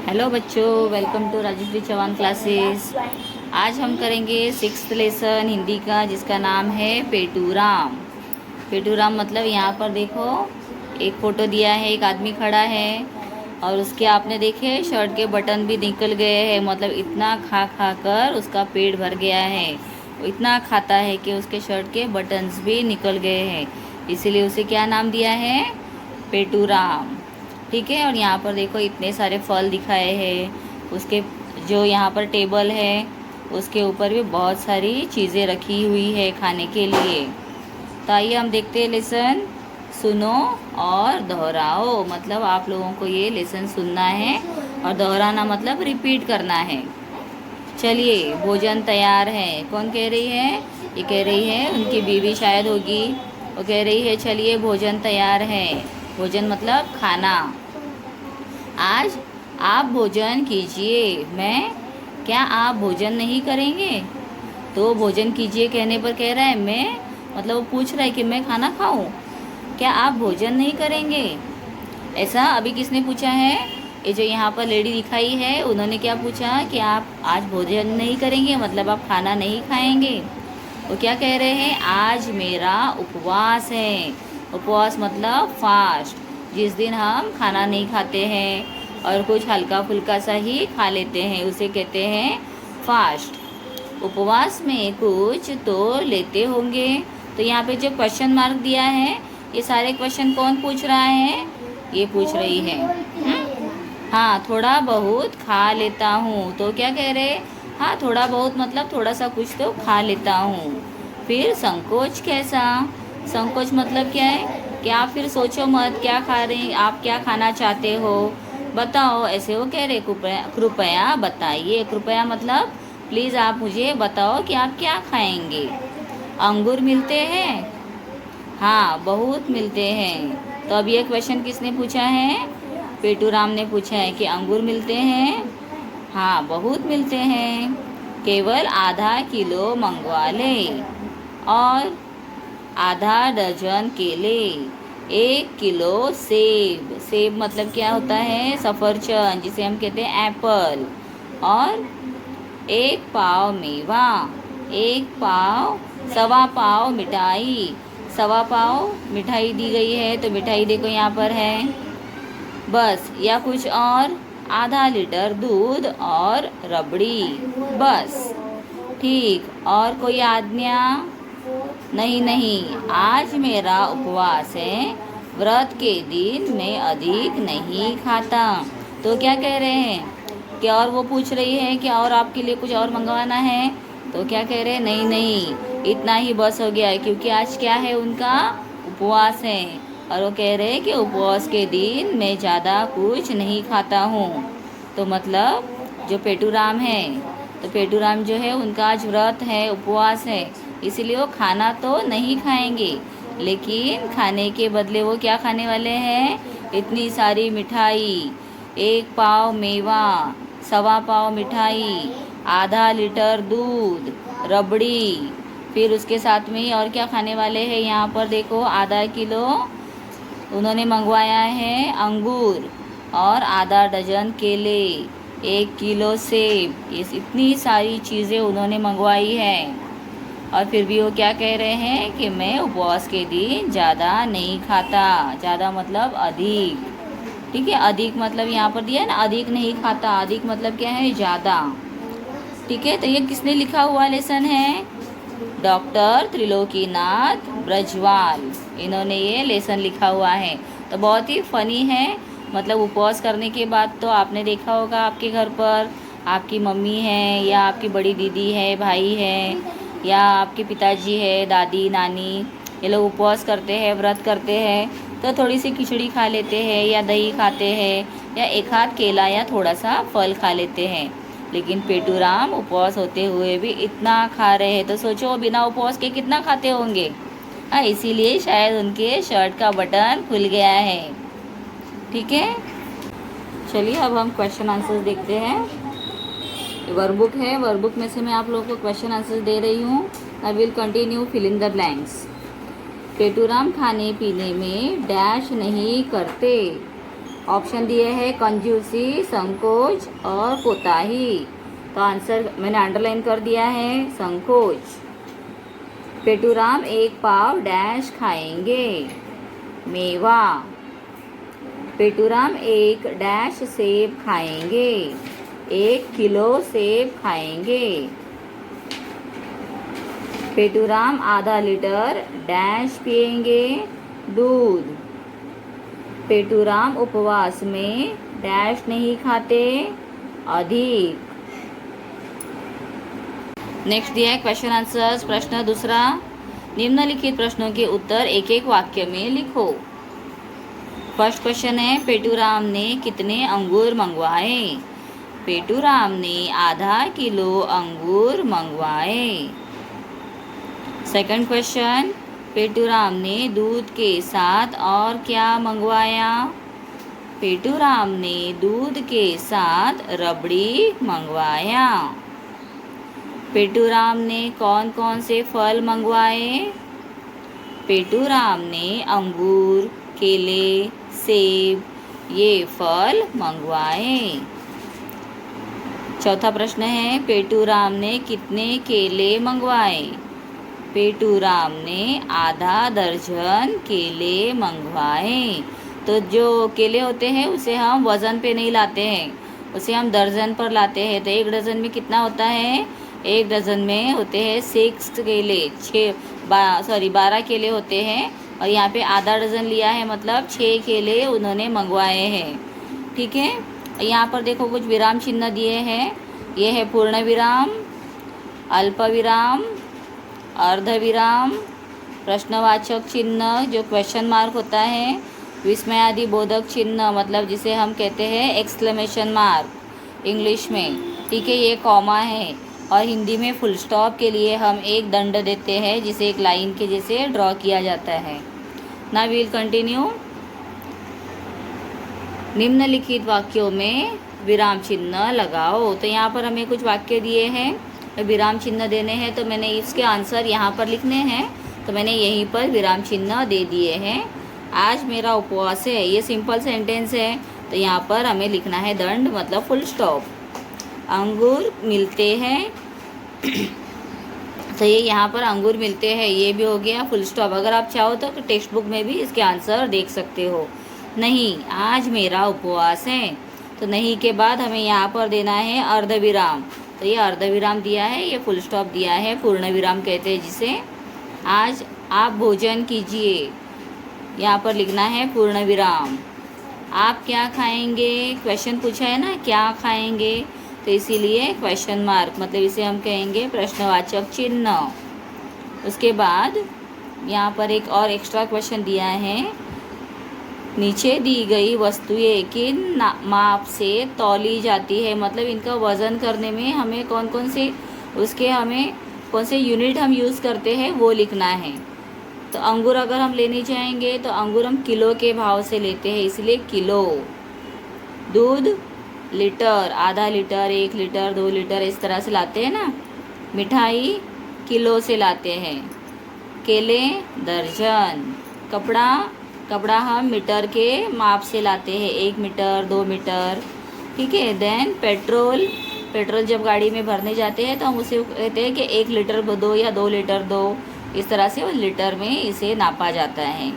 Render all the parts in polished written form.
Hello बच्चों, welcome to Rajshree Chauhan classes. आज हम करेंगे 6th लेसन हिंदी का, जिसका नाम है पेटूराम। पेटूराम मतलब यहाँ पर देखो, एक फ़ोटो दिया है, एक आदमी खड़ा है और उसके आपने देखे शर्ट के बटन भी निकल गए हैं। मतलब इतना खा खा कर उसका पेट भर गया है। वो इतना खाता है कि उसके शर्ट के बटन्स भी निकल गए हैं। इसीलिए उसे क्या नाम दिया है? पेटूराम। ठीक है। और यहाँ पर देखो इतने सारे फल दिखाए हैं। उसके जो यहाँ पर टेबल है उसके ऊपर भी बहुत सारी चीज़ें रखी हुई है खाने के लिए। तो आइए हम देखते हैं लेसन। सुनो और दोहराओ, मतलब आप लोगों को ये लेसन सुनना है और दोहराना मतलब रिपीट करना है। चलिए, भोजन तैयार है। कौन कह रही है? ये कह रही है उनकी बीवी शायद होगी। वो कह रही है चलिए भोजन तैयार है। भोजन मतलब खाना। आज आप भोजन कीजिए। मैं? क्या आप भोजन नहीं करेंगे? तो भोजन कीजिए कहने पर कह रहा है मैं, मतलब वो पूछ रहा है कि मैं खाना खाऊं। क्या आप भोजन नहीं करेंगे? ऐसा अभी किसने पूछा है? ये जो यहाँ पर लेडी दिखाई है, उन्होंने क्या पूछा कि आप आज भोजन नहीं करेंगे, मतलब आप खाना नहीं खाएंगे। वो क्या कह रहे हैं? आज मेरा उपवास है। उपवास मतलब फास्ट, जिस दिन हम खाना नहीं खाते हैं और कुछ हल्का फुल्का सा ही खा लेते हैं, उसे कहते हैं फास्ट। उपवास में कुछ तो लेते होंगे। तो यहाँ पे जो क्वेश्चन मार्क दिया है, ये सारे क्वेश्चन कौन पूछ रहा है? ये पूछ रही है। हाँ, थोड़ा बहुत खा लेता हूँ। तो क्या कह रहे? हाँ, थोड़ा बहुत मतलब थोड़ा सा कुछ तो खा लेता हूँ। फिर संकोच कैसा? संकोच मतलब क्या है? कि आप फिर सोचो मत क्या खा रहे, आप क्या खाना चाहते हो, बताओ, ऐसे वो कह रहे। कृपया बताइए। कृपया मतलब प्लीज़ आप मुझे बताओ कि आप क्या खाएंगे। अंगूर मिलते हैं? हाँ, बहुत मिलते हैं। तो अब ये क्वेश्चन किसने पूछा है? पेटूराम ने पूछा है कि अंगूर मिलते हैं? हाँ, बहुत मिलते हैं। केवल आधा किलो मंगवा ले और आधा दर्जन केले, 1 किलो सेब। सेब मतलब क्या होता है? सफरचंद, जिसे हम कहते हैं एप्पल। और 1 पाव मेवा, 1 पाव, सवा पाव मिठाई। सवा पाव मिठाई दी गई है, तो मिठाई देखो यहाँ पर है। बस, या कुछ और? आधा लीटर दूध और रबड़ी, बस। ठीक, और कोई आज्ञा? नहीं नहीं, आज मेरा उपवास है। व्रत के दिन मैं अधिक नहीं खाता। तो क्या कह रहे हैं कि और वो पूछ रही है कि और आपके लिए कुछ और मंगवाना है। तो क्या कह रहे हैं? नहीं नहीं, इतना ही बस हो गया है, क्योंकि आज क्या है? उनका उपवास है। और वो कह रहे हैं कि उपवास के दिन मैं ज़्यादा कुछ नहीं खाता हूँ। तो मतलब जो पेटूराम है, तो पेटूराम जो है उनका आज व्रत है, उपवास है, इसीलिए वो खाना तो नहीं खाएंगे, लेकिन खाने के बदले वो क्या खाने वाले हैं? इतनी सारी मिठाई, 1 पाव मेवा, सवा पाव मिठाई, आधा लीटर दूध, रबड़ी। फिर उसके साथ में और क्या खाने वाले हैं? यहाँ पर देखो, आधा किलो उन्होंने मंगवाया है अंगूर और आधा दर्जन केले, 1 किलो सेब। ये इतनी सारी चीज़ें उन्होंने मंगवाई है। और फिर भी वो क्या कह रहे हैं कि मैं उपवास के दिन ज़्यादा नहीं खाता। ज़्यादा मतलब अधिक। ठीक है, अधिक मतलब यहाँ पर दिया है ना, अधिक नहीं खाता। अधिक मतलब क्या है? ज़्यादा। ठीक है, तो ये किसने लिखा हुआ लेसन है? डॉक्टर त्रिलोकीनाथ ब्रजवाल, इन्होंने ये लेसन लिखा हुआ है। तो बहुत ही फ़नी है। मतलब उपवास करने के बाद तो आपने देखा होगा आपके घर पर आपकी मम्मी है या आपकी बड़ी दीदी है, भाई है, या आपके पिताजी है, दादी नानी, ये लोग उपवास करते हैं, व्रत करते हैं, तो थोड़ी सी खिचड़ी खा लेते हैं या दही खाते हैं या एक हाथ केला या थोड़ा सा फल खा लेते हैं। लेकिन पेटूराम उपवास होते हुए भी इतना खा रहे हैं, तो सोचो बिना उपवास के कितना खाते होंगे। हाँ, इसीलिए शायद उनके शर्ट का बटन खुल गया है। ठीक है, चलिए अब हम क्वेश्चन आंसर्स देखते हैं। वर्कबुक है, वर्कबुक में से मैं आप लोगों को क्वेश्चन आंसर्स दे रही हूँ। I will continue fill in the blanks. पेटूराम खाने पीने में डैश नहीं करते ऑप्शन दिए हैं कंजूसी, संकोच और कोताही। तो आंसर मैंने अंडरलाइन कर दिया है संकोच। पेटूराम एक पाव डैश खाएंगे, मेवा। पेटूराम एक डैश सेब खाएंगे, 1 किलो सेब खाएंगे। पेटूराम आधा लीटर डैश पिएंगे, दूध। पेटूराम उपवास में डैश नहीं खाते, अधिक। नेक्स्ट दिया है क्वेश्चन आंसर्स। प्रश्न दूसरा, निम्नलिखित प्रश्नों के उत्तर एक एक वाक्य में लिखो। फर्स्ट क्वेश्चन है, पेटूराम ने कितने अंगूर मंगवाए? पेटूराम ने आधा किलो अंगूर मंगवाए। सेकंड क्वेश्चन, पेटूराम ने दूध के साथ और क्या मंगवाया? पेटूराम ने दूध के साथ रबड़ी मंगवाया। पेटूराम ने कौन कौन से फल मंगवाए? पेटूराम ने अंगूर, केले, सेब ये फल मंगवाए। चौथा प्रश्न है, पेटूराम ने कितने केले मंगवाए? पेटूराम ने आधा दर्जन केले मंगवाए। तो जो केले होते हैं उसे हम वज़न पे नहीं लाते हैं, उसे हम दर्जन पर लाते हैं। तो 1 डज़न में कितना होता है? 1 डज़न में होते हैं 6 केले, 12 केले होते हैं। और यहाँ पे आधा डज़न लिया है मतलब 6 केले उन्होंने मंगवाए हैं। ठीक है, यहाँ पर देखो कुछ विराम चिन्ह दिए हैं। ये है पूर्ण विराम, अल्प विराम, अर्ध विराम, प्रश्नवाचक चिन्ह जो क्वेश्चन मार्क होता है, विस्मयादि बोधक चिन्ह मतलब जिसे हम कहते हैं एक्सक्लेमेशन मार्क इंग्लिश में। ठीक है, ये कॉमा है। और हिंदी में फुल स्टॉप के लिए हम एक दंड देते हैं जिसे एक लाइन के जैसे ड्रॉ किया जाता है। Now we will continue. निम्नलिखित वाक्यों में विराम चिन्ह लगाओ। तो यहाँ पर हमें कुछ वाक्य दिए हैं, विराम चिन्ह देने हैं, तो मैंने इसके आंसर यहाँ पर लिखने हैं, तो मैंने यहीं पर विराम चिन्ह दे दिए हैं। आज मेरा उपवास है, ये सिंपल सेंटेंस है, तो यहाँ पर हमें लिखना है दंड मतलब फुल स्टॉप। अंगूर मिलते हैं तो ये यहाँ पर अंगूर मिलते हैं, ये भी हो गया फुल स्टॉप। अगर आप चाहो तो टेक्स्ट बुक में भी इसके आंसर देख सकते हो। नहीं, आज मेरा उपवास है, तो नहीं के बाद हमें यहाँ पर देना है अर्धविराम। तो ये अर्धविराम दिया है, ये फुल स्टॉप दिया है, पूर्ण विराम कहते हैं जिसे। आज आप भोजन कीजिए, यहाँ पर लिखना है पूर्ण विराम। आप क्या खाएंगे? क्वेश्चन पूछा है ना, क्या खाएंगे, तो इसीलिए क्वेश्चन मार्क मतलब इसे हम कहेंगे प्रश्नवाचक चिन्ह। उसके बाद यहाँ पर एक और एक्स्ट्रा क्वेश्चन दिया है, नीचे दी गई वस्तुएं किन माप से तौली जाती है, मतलब इनका वज़न करने में हमें कौन कौन से यूनिट हम यूज़ करते हैं वो लिखना है। तो अंगूर अगर हम लेने जाएंगे तो अंगूर हम किलो के भाव से लेते हैं, इसलिए किलो। दूध लीटर, आधा लीटर, 1 लीटर, 2 लीटर इस तरह से लाते हैं ना। मिठाई किलो से लाते हैं। केले दर्जन। कपड़ा हम मीटर के माप से लाते हैं, 1 मीटर, 2 मीटर। ठीक है। देन पेट्रोल जब गाड़ी में भरने जाते हैं तो हम उसे कहते हैं कि 1 लीटर दो या 2 लीटर दो, इस तरह से वो लीटर में इसे नापा जाता है।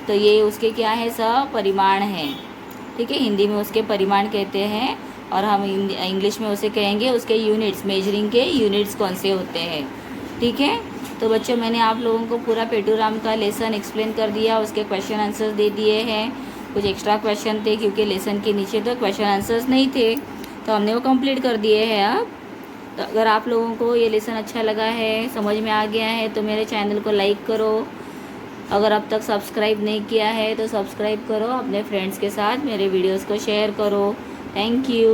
तो ये उसके क्या है, सब परिमाण हैं। ठीक है, हिंदी में उसके परिमाण कहते हैं और हम इंग्लिश में उसे कहेंगे उसके यूनिट्स, मेजरिंग के यूनिट्स कौन से होते हैं। ठीक है, तो बच्चों मैंने आप लोगों को पूरा पेटूराम का लेसन एक्सप्लेन कर दिया, उसके क्वेश्चन आंसर्स दे दिए हैं। कुछ एक्स्ट्रा क्वेश्चन थे क्योंकि लेसन के नीचे तो क्वेश्चन आंसर्स नहीं थे, तो हमने वो कंप्लीट कर दिए हैं अब। तो अगर आप लोगों को ये लेसन अच्छा लगा है, समझ में आ गया है, तो मेरे चैनल को लाइक करो। अगर अब तक सब्सक्राइब नहीं किया है तो सब्सक्राइब करो, अपने फ्रेंड्स के साथ मेरे वीडियोस को शेयर करो। Thank you.